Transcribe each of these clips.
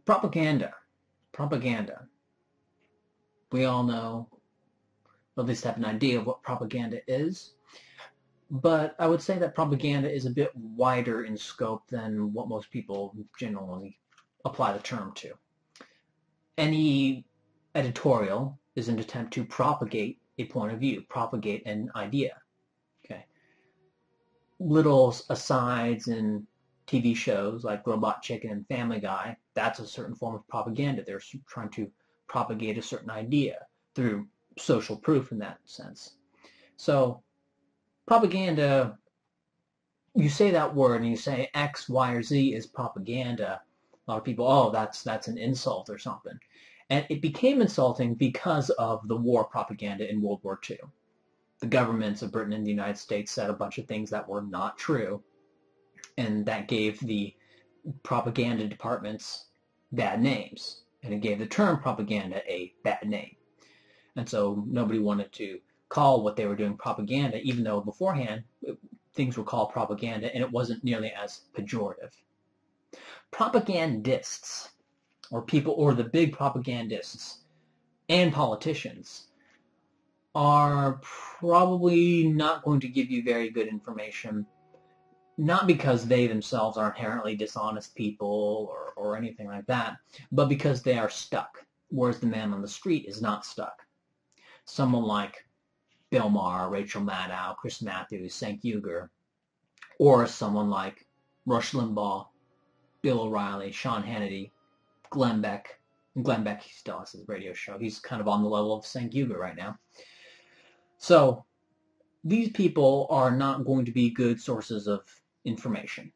Propaganda. Propaganda. We all know, or at least have an idea of what propaganda is. But I would say that propaganda is a bit wider in scope than what most people generally apply the term to. Any editorial is an attempt to propagate a point of view, propagate an idea. Okay. Little asides in TV shows like Robot Chicken and Family Guy, that's a certain form of propaganda. They're trying to propagate a certain idea through social proof in that sense. So propaganda, you say that word and you say X, Y, or Z is propaganda, a lot of people, oh, that's an insult or something. And it became insulting because of the war propaganda in World War II. The governments of Britain and the United States said a bunch of things that were not true, and that gave the propaganda departments bad names, and it gave the term propaganda a bad name. And so nobody wanted to call what they were doing propaganda, even though beforehand things were called propaganda, and it wasn't nearly as pejorative. Propagandists, or people, or the big propagandists and politicians, are probably not going to give you very good information, not because they themselves are inherently dishonest people or anything like that, but because they are stuck, whereas the man on the street is not stuck. Someone like Bill Maher, Rachel Maddow, Chris Matthews, Cenk Uygur, or someone like Rush Limbaugh, Bill O'Reilly, Sean Hannity, Glenn Beck. And Glenn Beck, he still has his radio show. He's kind of on the level of Cenk Uygur right now. So these people are not going to be good sources of information,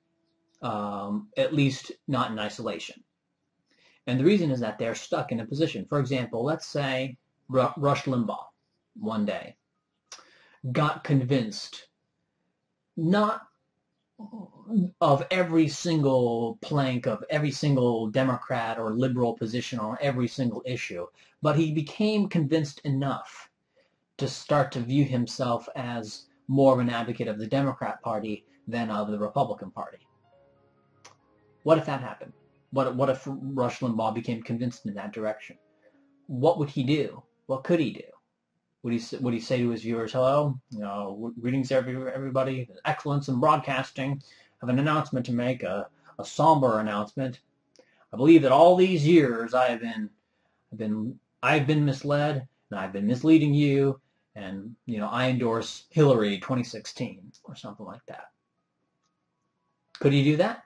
at least not in isolation. And the reason is that they're stuck in a position. For example, let's say Rush Limbaugh one day got convinced not of every single plank of every single Democrat or liberal position on every single issue, but he became convinced enough to start to view himself as more of an advocate of the Democrat Party than of the Republican Party. What if that happened? What if Rush Limbaugh became convinced in that direction? What would he do? What could he do? Would he say to his viewers, hello, greetings everybody, excellence in broadcasting, I have an announcement to make, a somber announcement. I believe that all these years I've been misled, and I've been misleading you, and I endorse Hillary 2016 or something like that. Could he do that?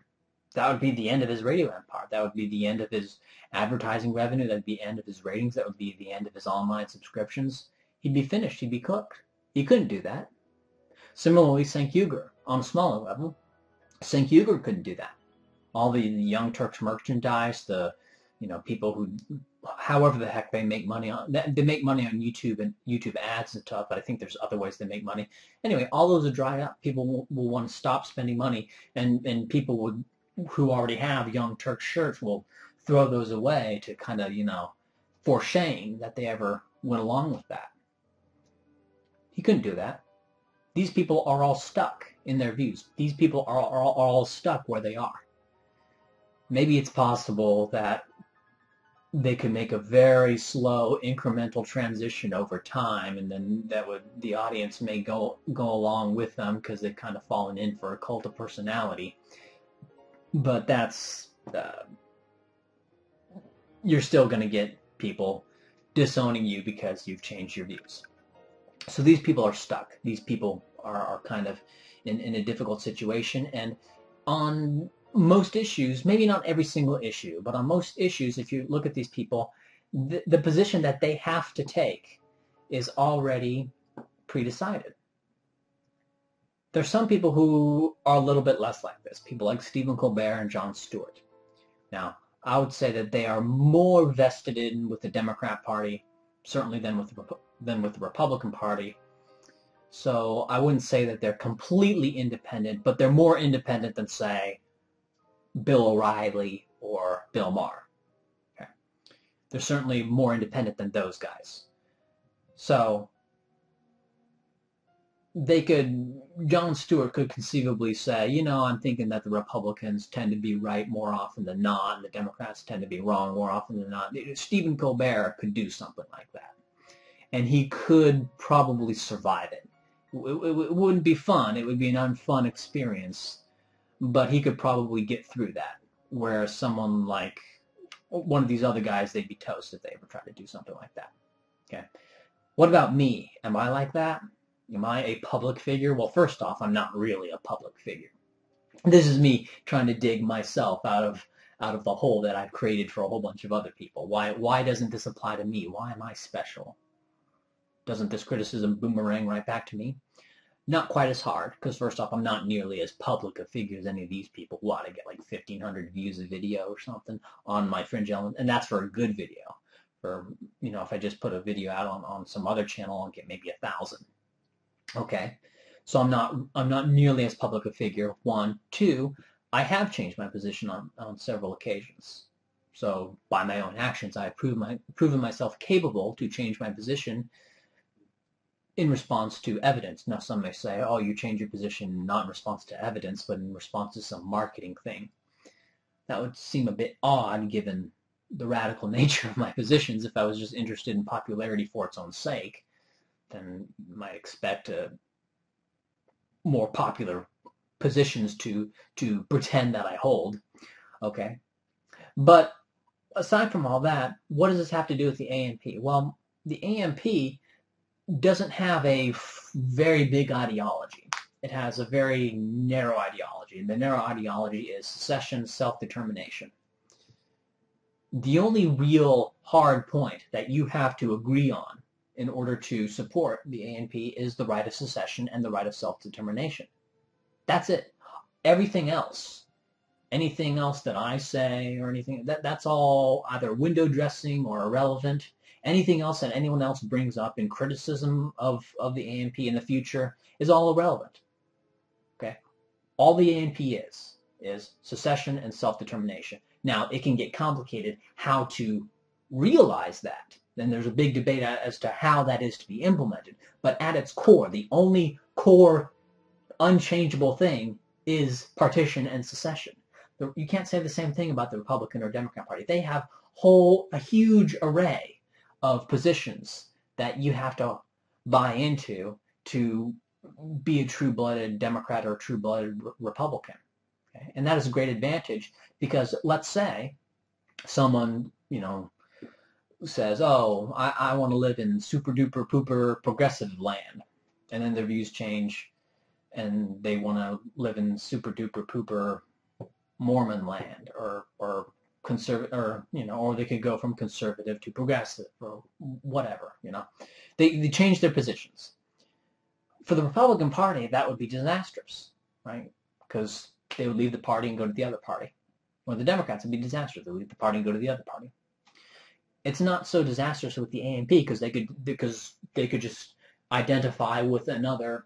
That would be the end of his radio empire. That would be the end of his advertising revenue. That would be the end of his ratings. That would be the end of his online subscriptions. He'd be finished. He'd be cooked. He couldn't do that. Similarly, Cenk Uygur, on a smaller level, Cenk Uygur couldn't do that. All the Young Turks merchandise, the people who, however the heck they make money on, they make money on YouTube and YouTube ads and stuff, but I think there's other ways they make money. Anyway, all those are dried up. People will want to stop spending money, and people who already have Young Turk shirts will throw those away to kind of, for shame that they ever went along with that. He couldn't do that. These people are all stuck in their views. These people are all stuck where they are. Maybe it's possible that they could make a very slow incremental transition over time, and then the audience may go along with them because they've kind of fallen in for a cult of personality. But that's you're still going to get people disowning you because you've changed your views. So these people are stuck. These people are kind of in a difficult situation. And on most issues, maybe not every single issue, but on most issues, if you look at these people, the position that they have to take is already pre-decided. There's some people who are a little bit less like this, people like Stephen Colbert and Jon Stewart. Now, I would say that they are more vested in with the Democrat Party, certainly than with the Republican Party. So I wouldn't say that they're completely independent, but they're more independent than, say, Bill O'Reilly or Bill Maher. Okay. They're certainly more independent than those guys. So Jon Stewart could conceivably say, I'm thinking that the Republicans tend to be right more often than not, and the Democrats tend to be wrong more often than not. Stephen Colbert could do something like that, and he could probably survive it. It wouldn't be fun. It would be an unfun experience, but he could probably get through that. Whereas someone like one of these other guys, they'd be toast if they ever tried to do something like that. Okay. What about me? Am I like that? Am I a public figure? Well, first off, I'm not really a public figure. This is me trying to dig myself out of the hole that I've created for a whole bunch of other people. Why doesn't this apply to me? Why am I special? Doesn't this criticism boomerang right back to me? Not quite as hard, because first off, I'm not nearly as public a figure as any of these people. What, I get like 1,500 views a video or something on my Fringe Element, and that's for a good video. For, if I just put a video out on some other channel, I'll get maybe 1,000. Okay, so I'm not nearly as public a figure. One, two, I have changed my position on several occasions. So by my own actions, I have proven myself capable to change my position in response to evidence. Now, some may say, oh, you change your position not in response to evidence, but in response to some marketing thing. That would seem a bit odd given the radical nature of my positions. If I was just interested in popularity for its own sake, then you might expect more popular positions to pretend that I hold. Okay? But aside from all that, what does this have to do with the ANP? Well, the ANP doesn't have a very big ideology. It has a very narrow ideology, and the narrow ideology is secession, self-determination. The only real hard point that you have to agree on in order to support the ANP is the right of secession and the right of self-determination. That's it. Everything else, anything else that I say or anything, that's all either window dressing or irrelevant. Anything else that anyone else brings up in criticism of the ANP in the future is all irrelevant. Okay? All the ANP is secession and self-determination. Now, it can get complicated how to realize that. Then there's a big debate as to how that is to be implemented. But at its core, the only core unchangeable thing is partition and secession. You can't say the same thing about the Republican or Democrat Party. They have a huge array of positions that you have to buy into to be a true-blooded Democrat or a true-blooded Republican. Okay? And that is a great advantage because let's say someone, says, oh, I want to live in super-duper pooper progressive land. And then their views change and they want to live in super-duper pooper Mormon land or conservative, or they could go from conservative to progressive or whatever, They change their positions. For the Republican Party, that would be disastrous, right? Because they would leave the party and go to the other party. Or the Democrats would be disastrous. They would leave the party and go to the other party. It's not so disastrous with the ANP because they could just identify with another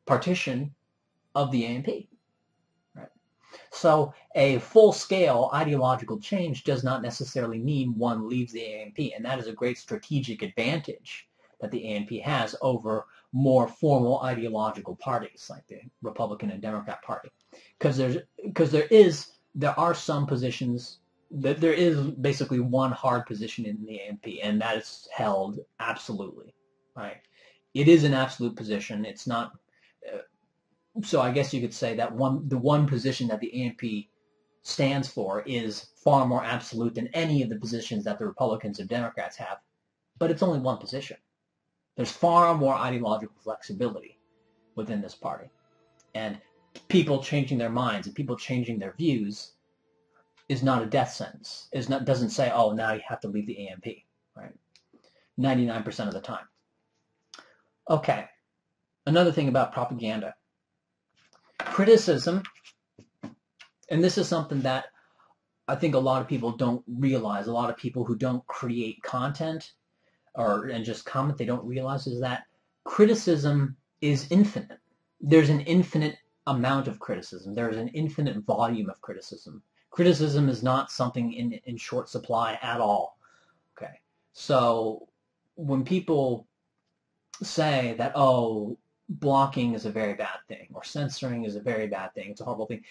partition of the ANP. So a full-scale ideological change does not necessarily mean one leaves the ANP, and that is a great strategic advantage that the ANP has over more formal ideological parties like the Republican and Democrat Party. Because there are some positions, there is basically one hard position in the ANP, and that is held absolutely. Right? It is an absolute position. It's not... So I guess you could say that the one position that the ANP stands for is far more absolute than any of the positions that the Republicans and Democrats have. But it's only one position. There's far more ideological flexibility within this party. And people changing their minds and people changing their views is not a death sentence. Doesn't say, oh, now you have to leave the ANP. Right? 99% of the time. Okay. Another thing about propaganda. Criticism, and this is something that I think a lot of people don't realize, a lot of people who don't create content and just comment, they don't realize is that criticism is infinite. There's an infinite amount of criticism. There's an infinite volume of criticism. Criticism is not something in short supply at all. Okay, so when people say that, oh, blocking is a very bad thing, or censoring is a very bad thing. It's a horrible thing.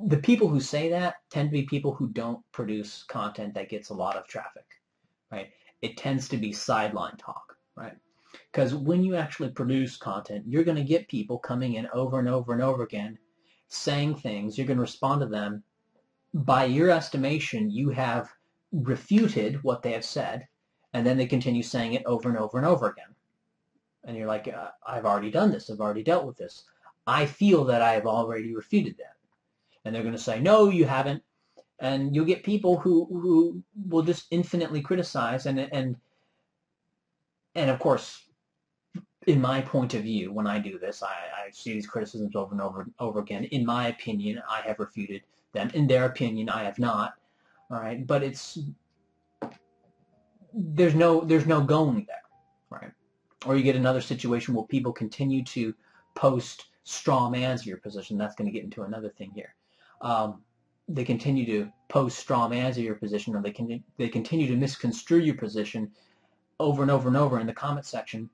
The people who say that tend to be people who don't produce content that gets a lot of traffic, right? It tends to be sideline talk, right? Because when you actually produce content, you're going to get people coming in over and over and over again, saying things. You're going to respond to them. By your estimation, you have refuted what they have said, and then they continue saying it over and over and over again. And you're like, I've already done this. I've already dealt with this. I feel that I have already refuted that. And they're going to say, no, you haven't. And you'll get people who will just infinitely criticize. And of course, in my point of view, when I do this, I see these criticisms over and over and over again. In my opinion, I have refuted them. In their opinion, I have not. All right, but there's no going there, right? Or you get another situation where people continue to post straw mans of your position. That's going to get into another thing here. They continue to post straw mans of your position, or they continue to misconstrue your position over and over and over in the comment section,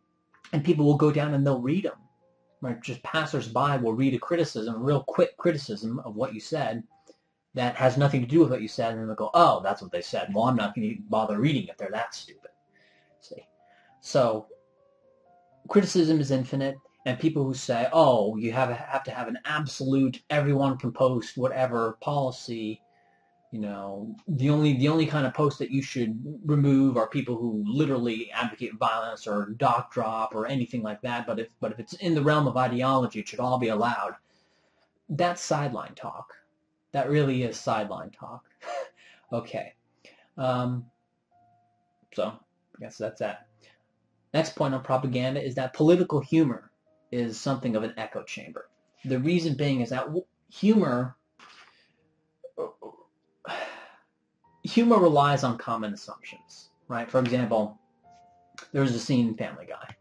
and people will go down and they'll read them. Right? Just passersby will read a criticism, a real quick criticism of what you said that has nothing to do with what you said, and they'll go, oh, that's what they said. Well, I'm not going to bother reading if they're that stupid. See? So criticism is infinite, and people who say, oh, you have to have an absolute, everyone can post whatever policy, the only kind of post that you should remove are people who literally advocate violence or doc drop or anything like that, but if it's in the realm of ideology, it should all be allowed. That's sideline talk. That really is sideline talk. Okay. So I guess that's that. Next point on propaganda is that political humor is something of an echo chamber. The reason being is that humor relies on common assumptions, right? For example, there was a scene in Family Guy,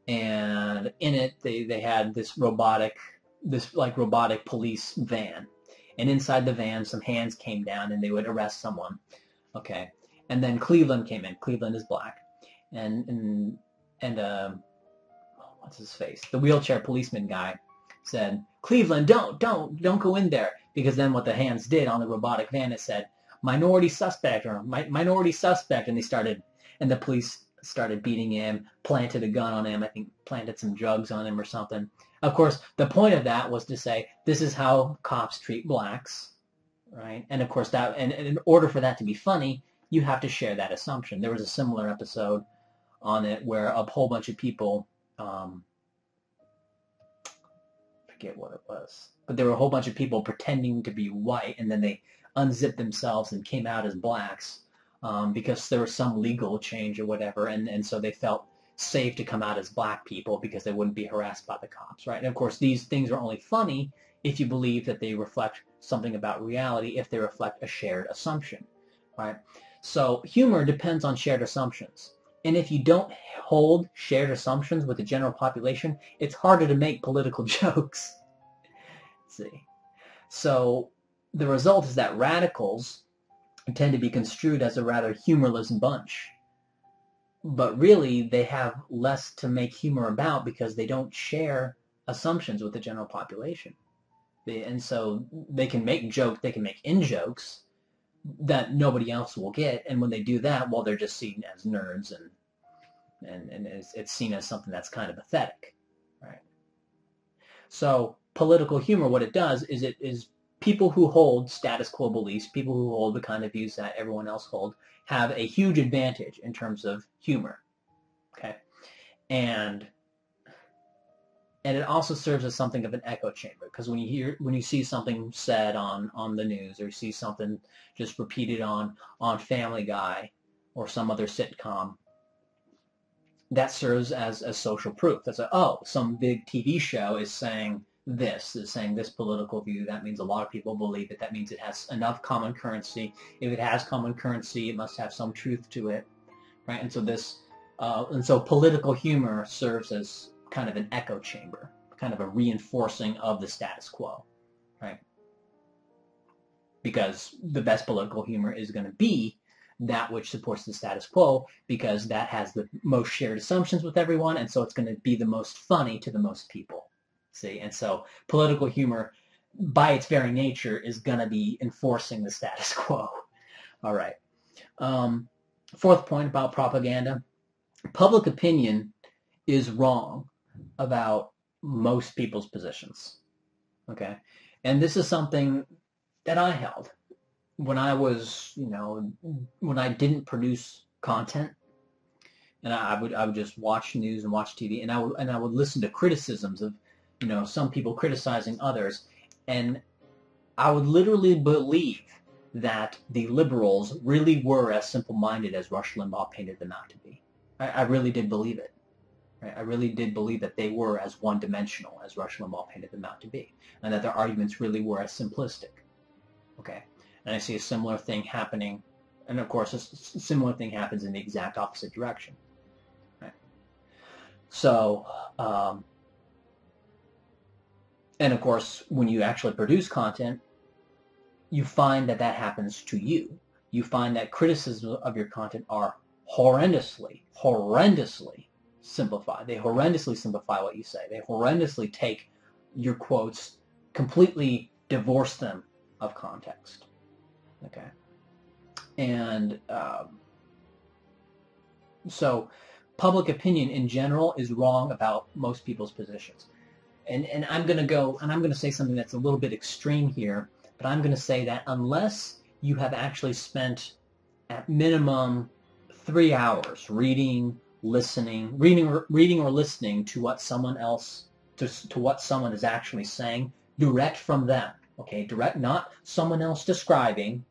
and in it they had this robotic police van, and inside the van some hands came down and they would arrest someone, okay? And then Cleveland came in. Cleveland is black, and what's his face? The wheelchair policeman guy said, Cleveland, don't go in there, because then what the hands did on the robotic van, it said, minority suspect, or minority suspect, and the police started beating him, planted a gun on him, I think planted some drugs on him or something. Of course, the point of that was to say, this is how cops treat blacks, right? And of course, that, and in order for that to be funny, you have to share that assumption. There was a similar episode on it where a whole bunch of people, forget what it was, but there were a whole bunch of people pretending to be white, and then they unzipped themselves and came out as blacks, because there was some legal change or whatever, and so they felt safe to come out as black people because they wouldn't be harassed by the cops, right? And of course, these things are only funny if you believe that they reflect something about reality, if they reflect a shared assumption, right? So humor depends on shared assumptions. And if you don't hold shared assumptions with the general population, it's harder to make political jokes. See? So the result is that radicals tend to be construed as a rather humorless bunch. But really, they have less to make humor about because they don't share assumptions with the general population. And so they can make jokes, they can make in-jokes that nobody else will get. And when they do that, well, they're just seen as nerds, and it's seen as something that's kind of pathetic, right? So political humor, what it does is it is people who hold status quo beliefs, people who hold the kind of views that everyone else holds, have a huge advantage in terms of humor, okay? And it also serves as something of an echo chamber, because when you see something said on the news, or you see something just repeated on Family Guy or some other sitcom, that serves as social proof. That's some big TV show is saying this political view. That means a lot of people believe it. That means it has enough common currency. If it has common currency, it must have some truth to it, right? And so political humor serves as kind of an echo chamber, kind of a reinforcing of the status quo, right? Because the best political humor is going to be that which supports the status quo, because that has the most shared assumptions with everyone, and so it's going to be the most funny to the most people. See, and so political humor, by its very nature, is going to be enforcing the status quo. All right. Fourth point about propaganda: public opinion is wrong about most people's positions. Okay, and this is something that I held when I was, when I didn't produce content, and I would just watch news and watch TV, and I would listen to criticisms of, some people criticizing others, and I would literally believe that the liberals really were as simple-minded as Rush Limbaugh painted them out to be. I really did believe it. Right? I really did believe that they were as one-dimensional as Rush Limbaugh painted them out to be, and that their arguments really were as simplistic. Okay, and I see a similar thing happening, and of course a similar thing happens in the exact opposite direction. Right? So, and of course, when you actually produce content, you find that that happens to you. You find that criticisms of your content are horrendously simplified. They horrendously simplify what you say. They horrendously take your quotes, completely divorce them of context. Okay, and so public opinion in general is wrong about most people's positions. And I'm going to go, and I'm going to say something that's a little bit extreme here, but I'm going to say that unless you have actually spent at minimum 3 hours reading or listening to what someone else, to what someone is actually saying, direct from them. Okay, direct, not someone else describing.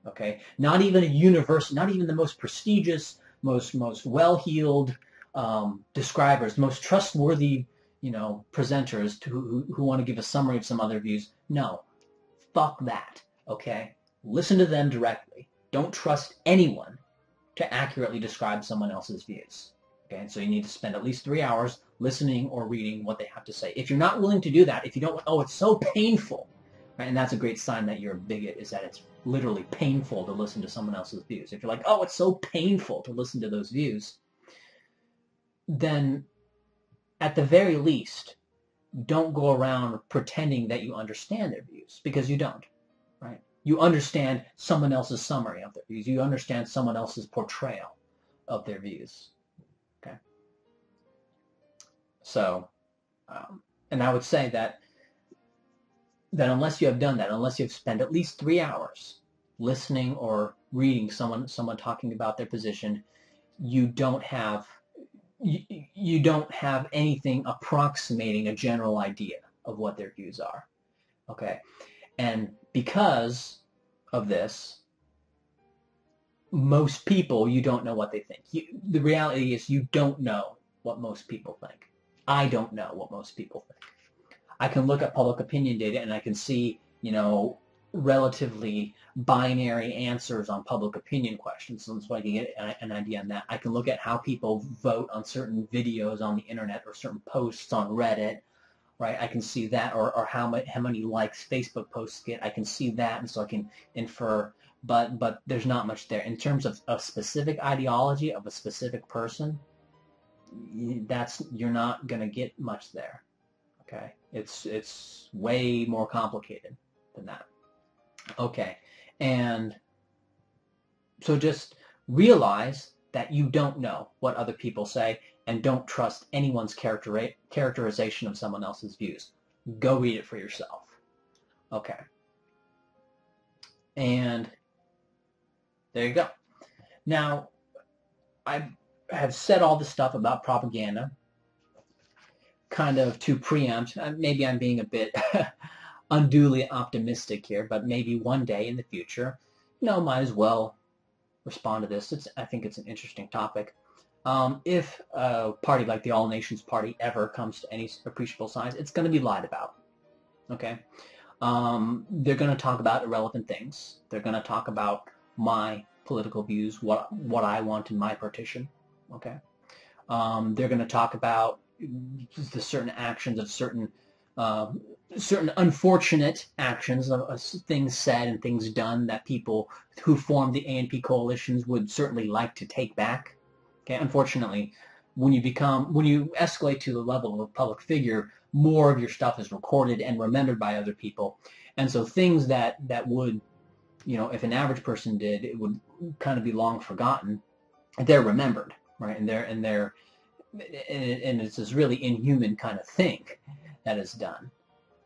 Okay, not even a university, not even the most prestigious, most well-heeled describers, most trustworthy, presenters who want to give a summary of some other views. No, fuck that. Okay, listen to them directly. Don't trust anyone to accurately describe someone else's views. Okay, and so you need to spend at least 3 hours listening or reading what they have to say. If you're not willing to do that, if you don't, it's so painful, right? And that's a great sign that you're a bigot, is that it's literally painful to listen to someone else's views. If you're like, it's so painful to listen to those views, then at the very least, don't go around pretending that you understand their views, because you don't, right? You understand someone else's summary of their views. You understand someone else's portrayal of their views. Okay. So, and I would say that unless you have done that, unless you've spent at least 3 hours listening or reading someone talking about their position, you don't have anything approximating a general idea of what their views are. Okay, and because of this, most people, you don't know what they think. The reality is, you don't know what most people think. I don't know what most people think. I can look at public opinion data and I can see, relatively binary answers on public opinion questions, so I can get an idea on that. I can look at how people vote on certain videos on the internet or certain posts on Reddit, right? I can see that, or how many likes Facebook posts get. I can see that, and so I can infer, but there's not much there. In terms of a specific ideology of a specific person, you're not going to get much there. Okay, it's way more complicated than that. Okay, and so just realize that you don't know what other people say, and don't trust anyone's characterization of someone else's views. Go read it for yourself. Okay, and there you go. Now, I have said all this stuff about propaganda kind of to preempt. Maybe I'm being a bit unduly optimistic here, but maybe one day in the future, might as well respond to this. I think it's an interesting topic. If a party like the All Nations Party ever comes to any appreciable size, it's going to be lied about. Okay? They're going to talk about irrelevant things. They're going to talk about my political views, what I want in my partition. Okay? They're going to talk about the certain actions of certain certain unfortunate actions, things said and things done that people who formed the ANP coalitions would certainly like to take back. Okay, unfortunately, when you escalate to the level of a public figure, more of your stuff is recorded and remembered by other people, and so things that would, if an average person did, it would kind of be long forgotten. They're remembered, right? And it's this really inhuman kind of thing that is done.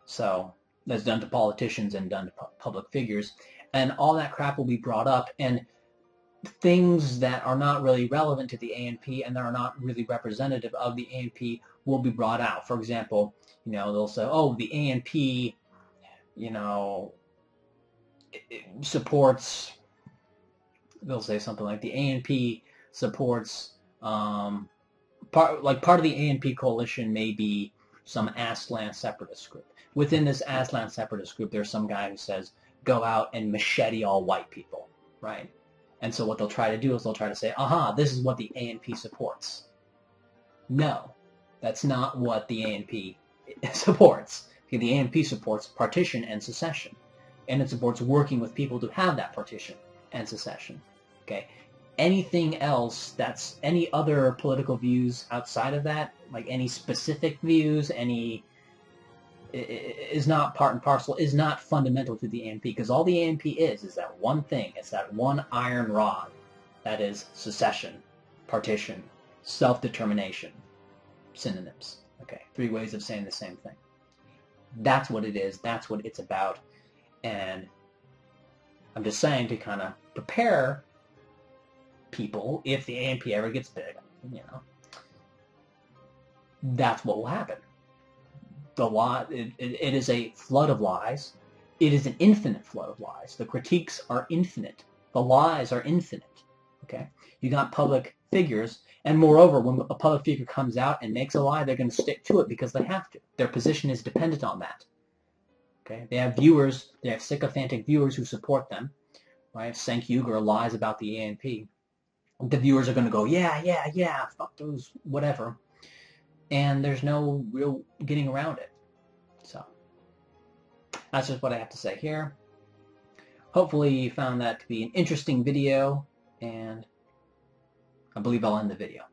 So that's done to politicians and done to public figures, and all that crap will be brought up, and things that are not really relevant to the ANP and that are not really representative of the ANP will be brought out. For example, they'll say, oh, the ANP, it supports, they'll say something like the ANP supports, part of the ANP coalition may be some Aslan separatist group. Within this Aslan separatist group, there's some guy who says, go out and machete all white people, right? And so what they'll try to do is they'll try to say, aha, this is what the ANP supports. No, that's not what the ANP supports. Okay, the ANP supports partition and secession, and it supports working with people to have that partition and secession. Okay, anything else, that's any other political views outside of that, like any specific views, is not part and parcel, is not fundamental to the ANP, because all the ANP is that one thing. It's that one iron rod. That is secession, partition, self-determination. Synonyms. Okay, 3 ways of saying the same thing. That's what it is. That's what it's about. And I'm just saying to kind of prepare people, if the ANP ever gets big, that's what will happen. The lie, it is a flood of lies. It is an infinite flood of lies. The critiques are infinite. The lies are infinite. Okay, you got public figures, and moreover, when a public figure comes out and makes a lie, they're going to stick to it because they have to. Their position is dependent on that. Okay, they have viewers. They have sycophantic viewers who support them. Right, Cenk Uygur lies about the ANP. The viewers are going to go, yeah, fuck those, whatever. And there's no real getting around it. So that's just what I have to say here. Hopefully you found that to be an interesting video, and I believe I'll end the video.